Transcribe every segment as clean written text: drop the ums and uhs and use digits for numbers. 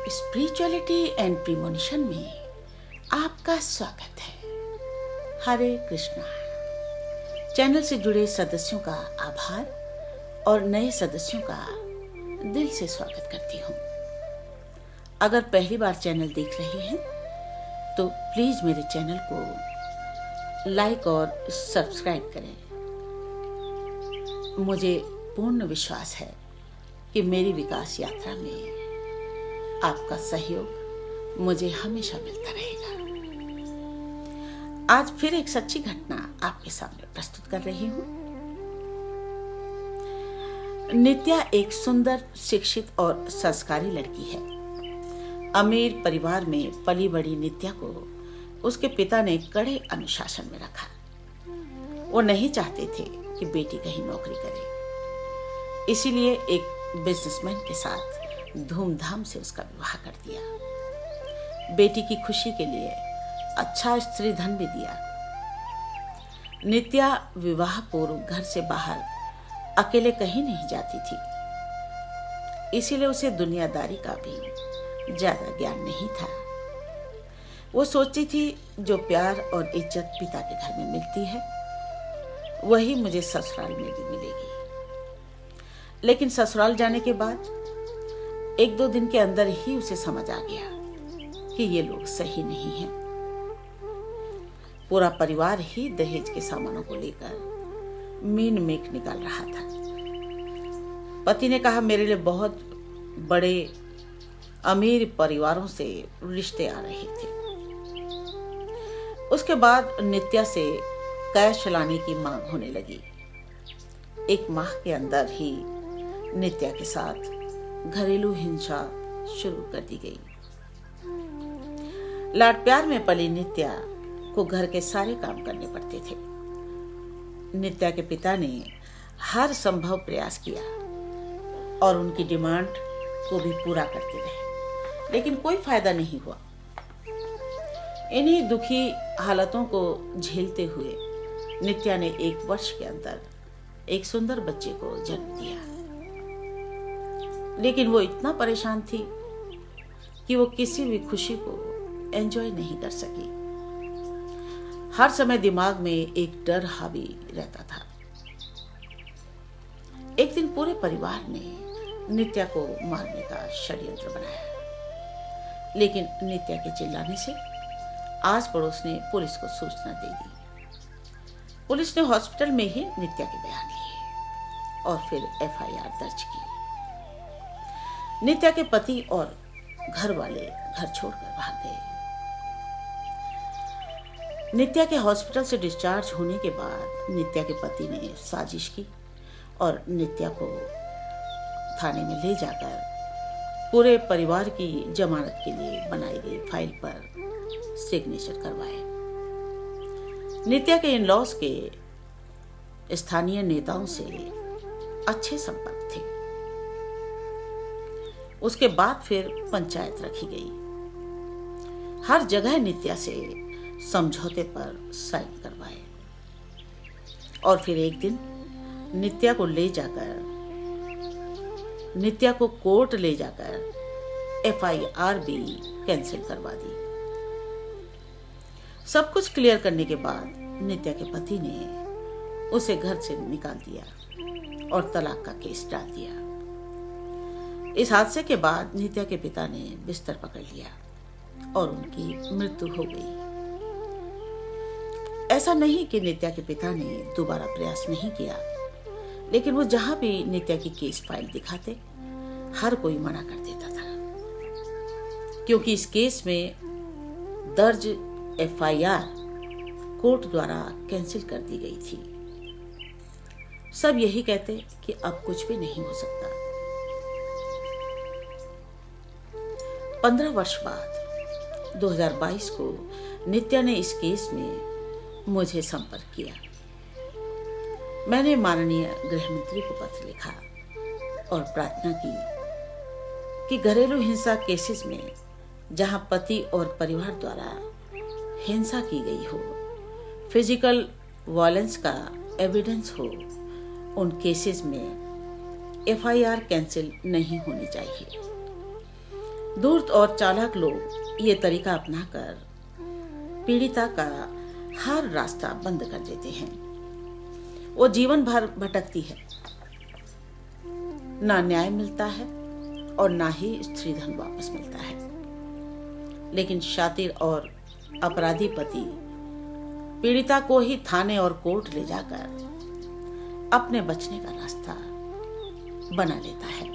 Spirituality and premonition में आपका स्वागत है। हरे कृष्णा। चैनल से जुड़े सदस्यों का आभार और नए सदस्यों का दिल से स्वागत करती हूँ। अगर पहली बार चैनल देख रहे हैं तो प्लीज मेरे चैनल को लाइक और सब्सक्राइब करें। मुझे पूर्ण विश्वास है कि मेरी विकास यात्रा में आपका सहयोग मुझे हमेशा मिलता रहेगा। आज फिर एक सच्ची घटना आपके सामने प्रस्तुत कर रही हूँ। नित्या एक सुंदर, शिक्षित और संस्कारी लड़की है। अमीर परिवार में पली बड़ी नित्या को उसके पिता ने कड़े अनुशासन में रखा। वो नहीं चाहते थे कि बेटी कहीं नौकरी करे, इसीलिए एक बिजनेसमैन के साथ धूमधाम से उसका विवाह कर दिया। बेटी की खुशी के लिए अच्छा स्त्री धन भी दिया। नित्या विवाह पूर्व घर से बाहर अकेले कहीं नहीं जाती थी, इसीलिए उसे दुनियादारी का भी ज्यादा ज्ञान नहीं था। वो सोचती थी जो प्यार और इज्जत पिता के घर में मिलती है वही मुझे ससुराल में भी मिलेगी। लेकिन ससुराल जाने के बाद एक दो दिन के अंदर ही उसे समझ आ गया कि ये लोग सही नहीं हैं। पूरा परिवार ही दहेज के सामानों को लेकर मीन मेक निकाल रहा था। पति ने कहा, मेरे लिए बहुत बड़े अमीर परिवारों से रिश्ते आ रहे थे। उसके बाद नित्या से कैश लाने की मांग होने लगी। एक माह के अंदर ही नित्या के साथ घरेलू हिंसा शुरू कर दी गई। लाड प्यार में पली नित्या को घर के सारे काम करने पड़ते थे। नित्या के पिता ने हर संभव प्रयास किया और उनकी डिमांड को भी पूरा करते रहे, लेकिन कोई फायदा नहीं हुआ। इन्हीं दुखी हालतों को झेलते हुए नित्या ने 1 वर्ष के अंदर एक सुंदर बच्चे को जन्म दिया। लेकिन वो इतना परेशान थी कि वो किसी भी खुशी को एंजॉय नहीं कर सकी। हर समय दिमाग में एक डर हावी रहता था। एक दिन पूरे परिवार ने नित्या को मारने का षड्यंत्र बनाया, लेकिन नित्या के चिल्लाने से आस पड़ोस ने पुलिस को सूचना दे दी। पुलिस ने हॉस्पिटल में ही नित्या के बयान लिए और फिर FIR दर्ज की। नित्या के पति और घर वाले घर छोड़कर भाग गए। नित्या के हॉस्पिटल से डिस्चार्ज होने के बाद नित्या के पति ने साजिश की और नित्या को थाने में ले जाकर पूरे परिवार की जमानत के लिए बनाई गई फाइल पर सिग्नेचर करवाए। नित्या के इन-लॉज के स्थानीय नेताओं से अच्छे संपर्क थे। उसके बाद फिर पंचायत रखी गई। हर जगह नित्या से समझौते पर साइन करवाए और फिर एक दिन नित्या को कोर्ट ले जाकर FIR भी कैंसिल करवा दी। सब कुछ क्लियर करने के बाद नित्या के पति ने उसे घर से निकाल दिया और तलाक का केस डाल दिया। इस हादसे के बाद नित्या के पिता ने बिस्तर पकड़ लिया और उनकी मृत्यु हो गई। ऐसा नहीं कि नित्या के पिता ने दोबारा प्रयास नहीं किया, लेकिन वो जहां भी नित्या की केस फाइल दिखाते हर कोई मना कर देता था, क्योंकि इस केस में दर्ज FIR कोर्ट द्वारा कैंसिल कर दी गई थी। सब यही कहते कि अब कुछ भी नहीं हो सकता। 15 वर्ष बाद 2022 को नित्या ने इस केस में मुझे संपर्क किया। मैंने माननीय गृह मंत्री को पत्र लिखा और प्रार्थना की कि घरेलू हिंसा केसेस में जहां पति और परिवार द्वारा हिंसा की गई हो, फिजिकल वायलेंस का एविडेंस हो, उन केसेस में FIR कैंसिल नहीं होनी चाहिए। धूर्त और चालाक लोग ये तरीका अपनाकर पीड़िता का हर रास्ता बंद कर देते हैं। वो जीवन भर भटकती है, ना न्याय मिलता है और ना ही स्त्री धन वापस मिलता है। लेकिन शातिर और अपराधी पति पीड़िता को ही थाने और कोर्ट ले जाकर अपने बचने का रास्ता बना लेता है।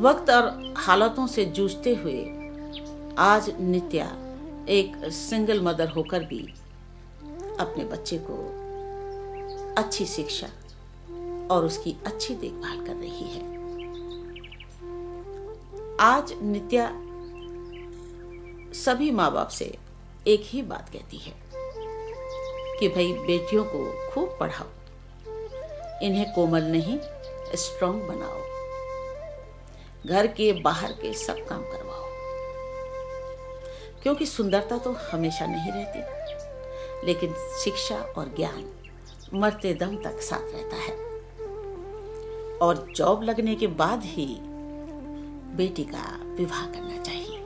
वक्त और हालातों से जूझते हुए आज नित्या एक सिंगल मदर होकर भी अपने बच्चे को अच्छी शिक्षा और उसकी अच्छी देखभाल कर रही है। आज नित्या सभी माँ बाप से एक ही बात कहती है कि भाई बेटियों को खूब पढ़ाओ, इन्हें कोमल नहीं स्ट्रांग बनाओ, घर के बाहर के सब काम करवाओ, क्योंकि सुंदरता तो हमेशा नहीं रहती, लेकिन शिक्षा और ज्ञान मरते दम तक साथ रहता है। और जॉब लगने के बाद ही बेटी का विवाह करना चाहिए।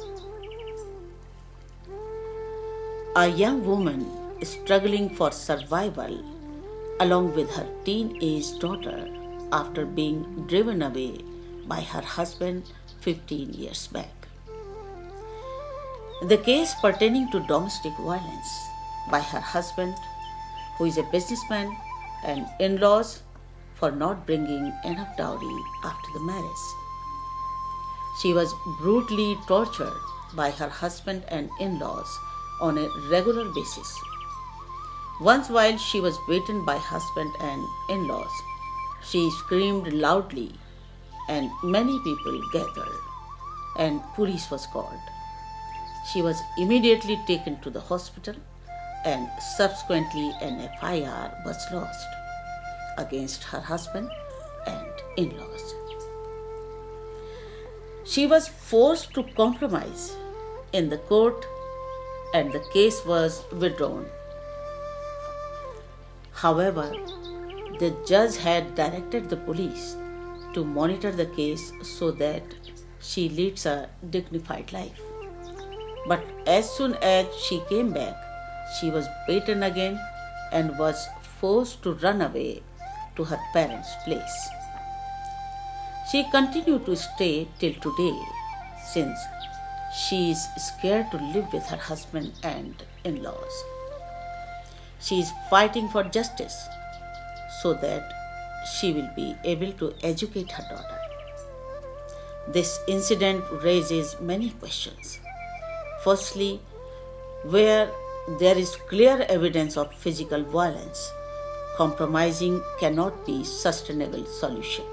A young woman struggling for survival along with her teenage daughter after being driven away by her husband 15 years back. The case pertaining to domestic violence by her husband, who is a businessman, and in-laws for not bringing enough dowry after the marriage. She was brutally tortured by her husband and in-laws on a regular basis. Once while she was beaten by husband and in-laws, she screamed loudly and many people gathered and police was called. She was immediately taken to the hospital and subsequently an FIR was lodged against her husband and in-laws. She was forced to compromise in the court and the case was withdrawn. However, the judge had directed the police to monitor the case so that she leads a dignified life. But as soon as she came back, she was beaten again and was forced to run away to her parents' place. She continued to stay till today since she is scared to live with her husband and in-laws. She is fighting for justice so that she will be able to educate her daughter. This incident raises many questions. Firstly, where there is clear evidence of physical violence, compromising cannot be a sustainable solution,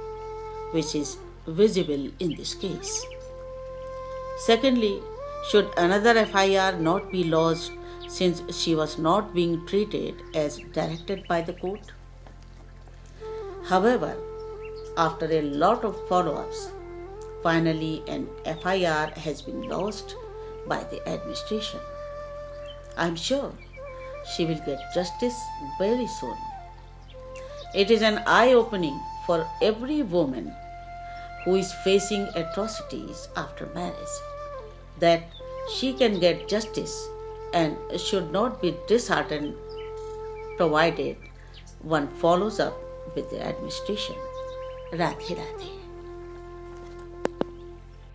which is visible in this case. Secondly, should another FIR not be lodged since she was not being treated as directed by the court? However, after a lot of follow-ups, finally an FIR has been lodged by the administration. I am sure she will get justice very soon. It is an eye-opening for every woman who is facing atrocities after marriage that she can get justice and should not be disheartened provided one follows up with the administration. Radhe Radhe.